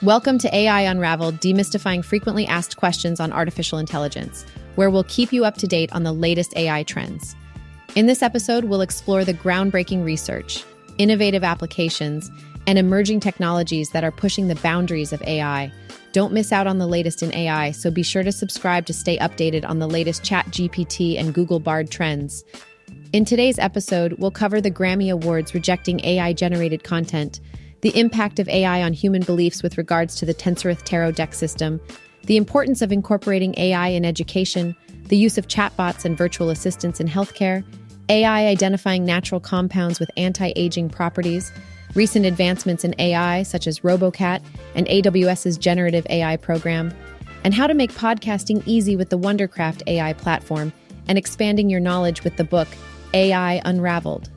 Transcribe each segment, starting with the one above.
Welcome to AI Unraveled, demystifying frequently asked questions on artificial intelligence, where we'll keep you up to date on the latest AI trends. In this episode, we'll explore the groundbreaking research, innovative applications, and emerging technologies that are pushing the boundaries of AI. Don't miss out on the latest in AI, so be sure to subscribe to stay updated on the latest ChatGPT and Google Bard trends. In today's episode, we'll cover the Grammy Awards rejecting AI-generated content, the impact of AI on human beliefs with regards to the Tensorithm Tarot deck system, the importance of incorporating AI in education, the use of chatbots and virtual assistants in healthcare, AI identifying natural compounds with anti-aging properties, recent advancements in AI such as RoboCat and AWS's generative AI program, and how to make podcasting easy with the Wondercraft AI platform and expanding your knowledge with the book AI Unraveled.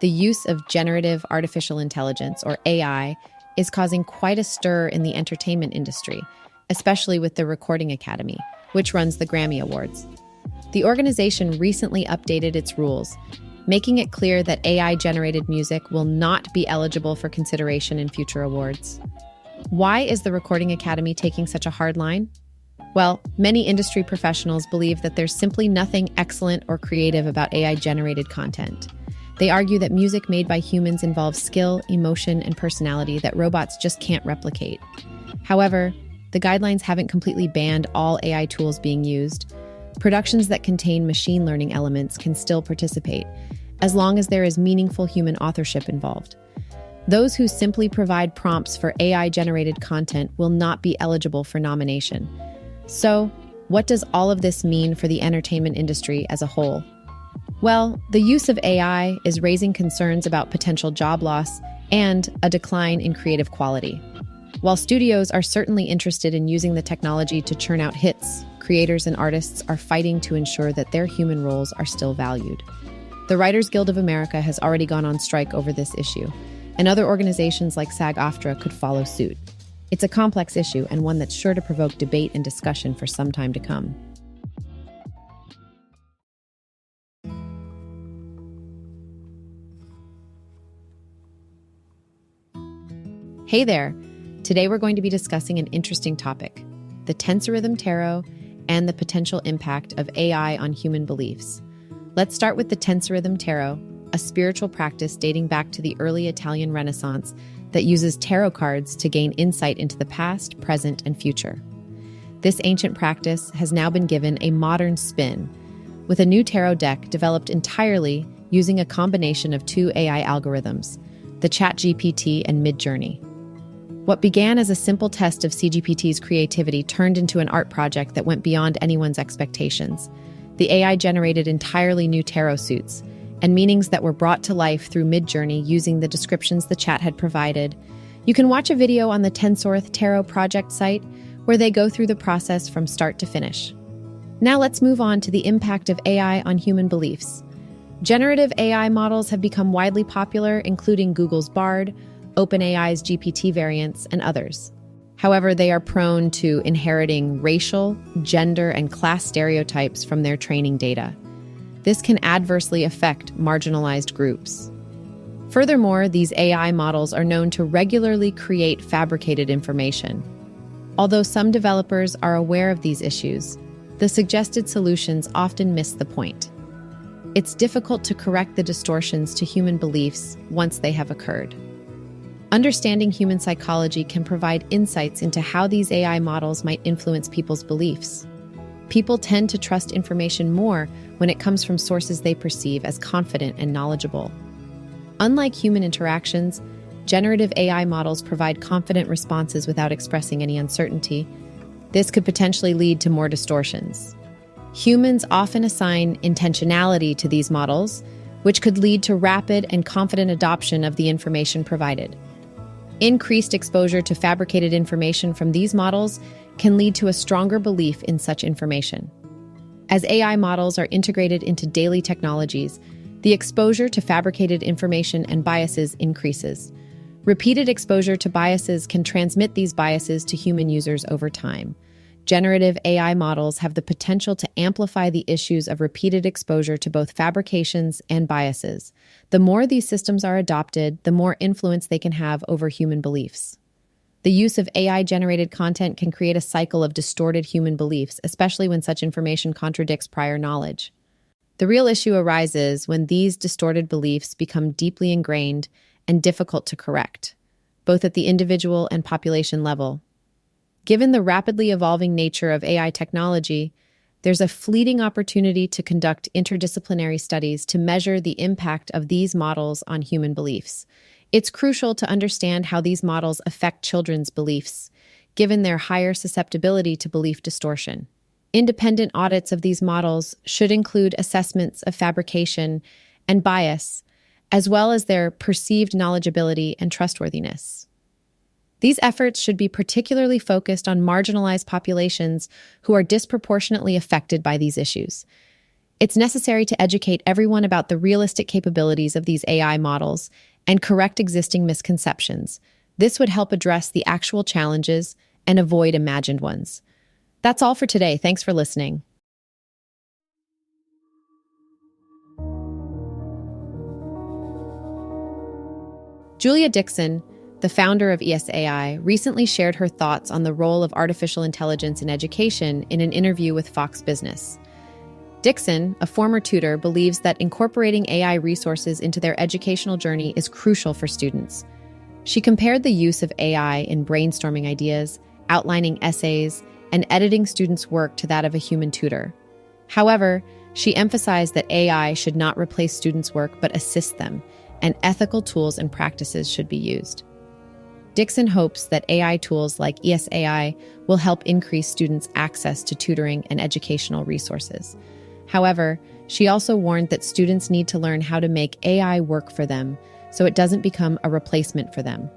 The use of generative artificial intelligence, or AI, is causing quite a stir in the entertainment industry, especially with the Recording Academy, which runs the Grammy Awards. The organization recently updated its rules, making it clear that AI-generated music will not be eligible for consideration in future awards. Why is the Recording Academy taking such a hard line? Well, many industry professionals believe that there's simply nothing excellent or creative about AI-generated content. They argue that music made by humans involves skill, emotion, and personality that robots just can't replicate. However, the guidelines haven't completely banned all AI tools being used. Productions that contain machine learning elements can still participate, as long as there is meaningful human authorship involved. Those who simply provide prompts for AI-generated content will not be eligible for nomination. So, what does all of this mean for the entertainment industry as a whole? Well, the use of AI is raising concerns about potential job loss and a decline in creative quality. While studios are certainly interested in using the technology to churn out hits, creators and artists are fighting to ensure that their human roles are still valued. The Writers Guild of America has already gone on strike over this issue, and other organizations like SAG-AFTRA could follow suit. It's a complex issue and one that's sure to provoke debate and discussion for some time to come. Hey there! Today we're going to be discussing an interesting topic, the Tensorithm Tarot and the potential impact of AI on human beliefs. Let's start with the Tensorithm Tarot, a spiritual practice dating back to the early Italian Renaissance that uses tarot cards to gain insight into the past, present, and future. This ancient practice has now been given a modern spin, with a new tarot deck developed entirely using a combination of two AI algorithms, the ChatGPT and Midjourney. What began as a simple test of CGPT's creativity turned into an art project that went beyond anyone's expectations. The AI generated entirely new tarot suits and meanings that were brought to life through Midjourney using the descriptions the chat had provided. You can watch a video on the Tensorithm Tarot project site where they go through the process from start to finish. Now let's move on to the impact of AI on human beliefs. Generative AI models have become widely popular, including Google's Bard, OpenAI's GPT variants, and others. However, they are prone to inheriting racial, gender, and class stereotypes from their training data. This can adversely affect marginalized groups. Furthermore, these AI models are known to regularly create fabricated information. Although some developers are aware of these issues, the suggested solutions often miss the point. It's difficult to correct the distortions to human beliefs once they have occurred. Understanding human psychology can provide insights into how these AI models might influence people's beliefs. People tend to trust information more when it comes from sources they perceive as confident and knowledgeable. Unlike human interactions, generative AI models provide confident responses without expressing any uncertainty. This could potentially lead to more distortions. Humans often assign intentionality to these models, which could lead to rapid and confident adoption of the information provided. Increased exposure to fabricated information from these models can lead to a stronger belief in such information. As AI models are integrated into daily technologies, the exposure to fabricated information and biases increases. Repeated exposure to biases can transmit these biases to human users over time. Generative AI models have the potential to amplify the issues of repeated exposure to both fabrications and biases. The more these systems are adopted, the more influence they can have over human beliefs. The use of AI-generated content can create a cycle of distorted human beliefs, especially when such information contradicts prior knowledge. The real issue arises when these distorted beliefs become deeply ingrained and difficult to correct, both at the individual and population level. Given the rapidly evolving nature of AI technology, there's a fleeting opportunity to conduct interdisciplinary studies to measure the impact of these models on human beliefs. It's crucial to understand how these models affect children's beliefs, given their higher susceptibility to belief distortion. Independent audits of these models should include assessments of fabrication and bias, as well as their perceived knowledgeability and trustworthiness. These efforts should be particularly focused on marginalized populations who are disproportionately affected by these issues. It's necessary to educate everyone about the realistic capabilities of these AI models and correct existing misconceptions. This would help address the actual challenges and avoid imagined ones. That's all for today. Thanks for listening. Julia Dixon, the founder of ESAI, recently shared her thoughts on the role of artificial intelligence in education in an interview with Fox Business. Dixon, a former tutor, believes that incorporating AI resources into their educational journey is crucial for students. She compared the use of AI in brainstorming ideas, outlining essays, and editing students' work to that of a human tutor. However, she emphasized that AI should not replace students' work but assist them, and ethical tools and practices should be used. Dixon hopes that AI tools like ESAI will help increase students' access to tutoring and educational resources. However, she also warned that students need to learn how to make AI work for them so it doesn't become a replacement for them.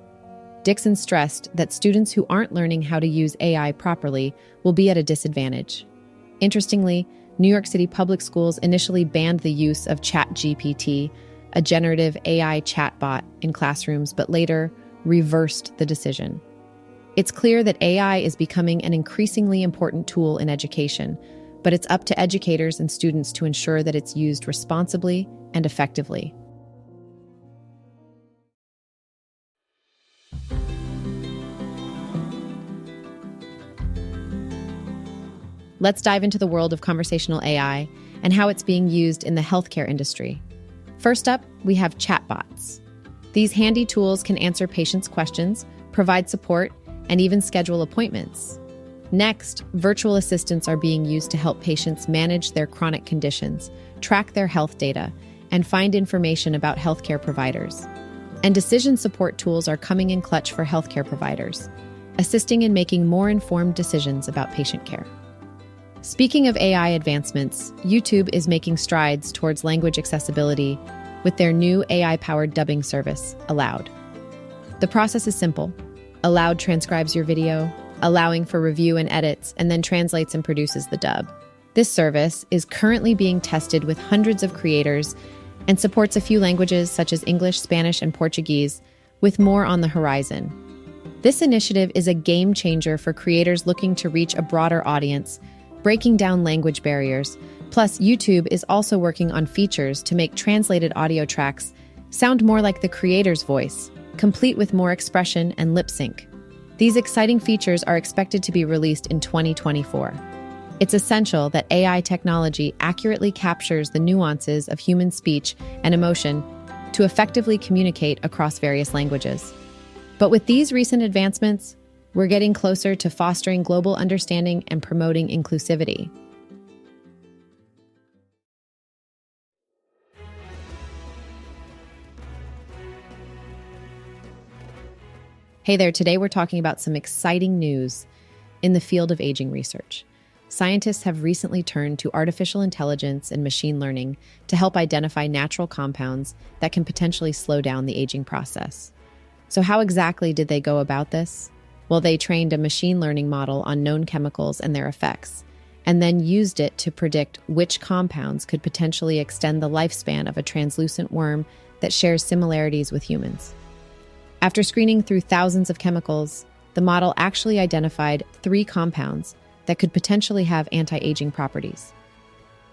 Dixon stressed that students who aren't learning how to use AI properly will be at a disadvantage. Interestingly, New York City public schools initially banned the use of ChatGPT, a generative AI chatbot, in classrooms, but later reversed the decision. It's clear that AI is becoming an increasingly important tool in education, but it's up to educators and students to ensure that it's used responsibly and effectively. Let's dive into the world of conversational AI and how it's being used in the healthcare industry. First up, we have chatbots. These handy tools can answer patients' questions, provide support, and even schedule appointments. Next, virtual assistants are being used to help patients manage their chronic conditions, track their health data, and find information about healthcare providers. And decision support tools are coming in clutch for healthcare providers, assisting in making more informed decisions about patient care. Speaking of AI advancements, YouTube is making strides towards language accessibility with their new AI-powered dubbing service, Aloud. The process is simple. Aloud transcribes your video, allowing for review and edits, and then translates and produces the dub. This service is currently being tested with hundreds of creators and supports a few languages such as English, Spanish, and Portuguese, with more on the horizon. This initiative is a game changer for creators looking to reach a broader audience, breaking down language barriers. Plus, YouTube is also working on features to make translated audio tracks sound more like the creator's voice, complete with more expression and lip sync. These exciting features are expected to be released in 2024. It's essential that AI technology accurately captures the nuances of human speech and emotion to effectively communicate across various languages. But with these recent advancements, we're getting closer to fostering global understanding and promoting inclusivity. Hey there, today we're talking about some exciting news in the field of aging research. Scientists have recently turned to artificial intelligence and machine learning to help identify natural compounds that can potentially slow down the aging process. So how exactly did they go about this? Well, they trained a machine learning model on known chemicals and their effects, and then used it to predict which compounds could potentially extend the lifespan of a translucent worm that shares similarities with humans. After screening through thousands of chemicals, the model actually identified 3 compounds that could potentially have anti-aging properties.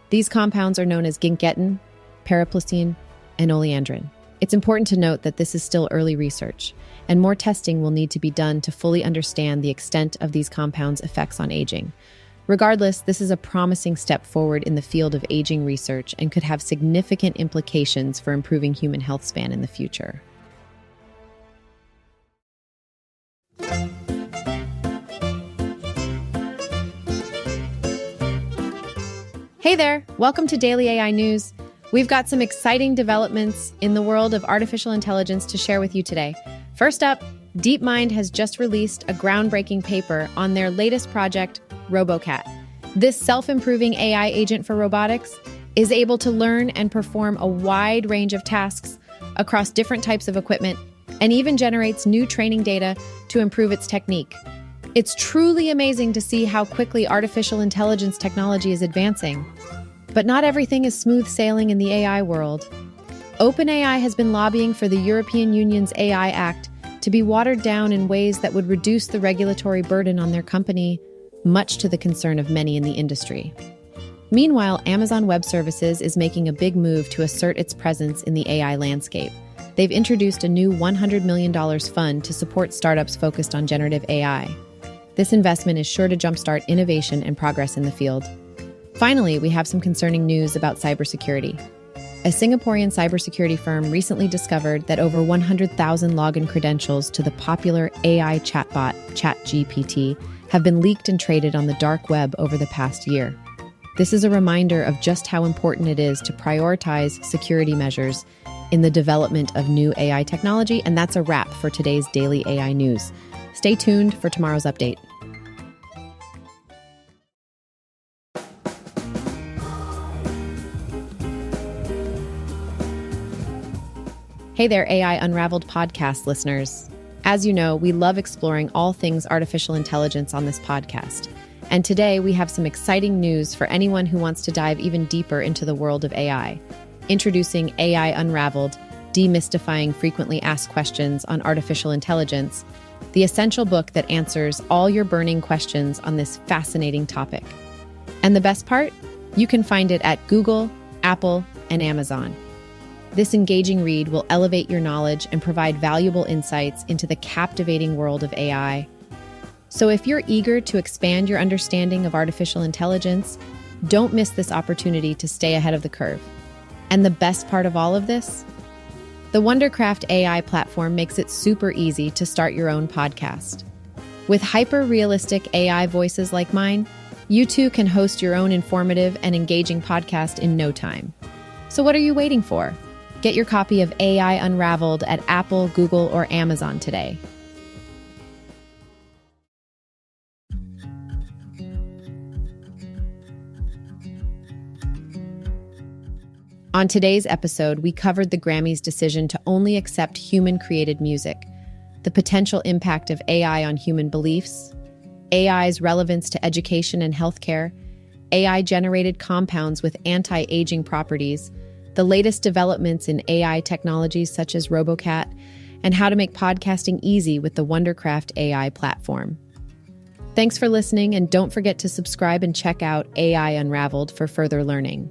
These compounds are known as ginketin, periplasine, and oleandrin. It's important to note that this is still early research, and more testing will need to be done to fully understand the extent of these compounds' effects on aging. Regardless, this is a promising step forward in the field of aging research and could have significant implications for improving human health span in the future. Hey there, welcome to Daily AI News. We've got some exciting developments in the world of artificial intelligence to share with you today. First up, DeepMind has just released a groundbreaking paper on their latest project, RoboCat. This self-improving AI agent for robotics is able to learn and perform a wide range of tasks across different types of equipment and even generates new training data to improve its technique. It's truly amazing to see how quickly artificial intelligence technology is advancing. But not everything is smooth sailing in the AI world. OpenAI has been lobbying for the European Union's AI Act to be watered down in ways that would reduce the regulatory burden on their company, much to the concern of many in the industry. Meanwhile, Amazon Web Services is making a big move to assert its presence in the AI landscape. They've introduced a new $100 million fund to support startups focused on generative AI. This investment is sure to jumpstart innovation and progress in the field. Finally, we have some concerning news about cybersecurity. A Singaporean cybersecurity firm recently discovered that over 100,000 login credentials to the popular AI chatbot ChatGPT have been leaked and traded on the dark web over the past year. This is a reminder of just how important it is to prioritize security measures in the development of new AI technology, and that's a wrap for today's Daily AI News. Stay tuned for tomorrow's update. Hey there, AI Unraveled podcast listeners. As you know, we love exploring all things artificial intelligence on this podcast. And today we have some exciting news for anyone who wants to dive even deeper into the world of AI. Introducing AI Unraveled, Demystifying Frequently Asked Questions on Artificial Intelligence, the essential book that answers all your burning questions on this fascinating topic. And the best part? You can find it at Google, Apple, and Amazon. This engaging read will elevate your knowledge and provide valuable insights into the captivating world of AI. So if you're eager to expand your understanding of artificial intelligence, don't miss this opportunity to stay ahead of the curve. And the best part of all of this? The Wondercraft AI platform makes it super easy to start your own podcast. With hyper-realistic AI voices like mine, you too can host your own informative and engaging podcast in no time. So what are you waiting for? Get your copy of AI Unraveled at Apple, Google, or Amazon today. On today's episode, we covered the Grammys' decision to only accept human-created music, the potential impact of AI on human beliefs, AI's relevance to education and healthcare, AI-generated compounds with anti-aging properties, the latest developments in AI technologies such as RoboCat, and how to make podcasting easy with the Wondercraft AI platform. Thanks for listening, and don't forget to subscribe and check out AI Unraveled for further learning.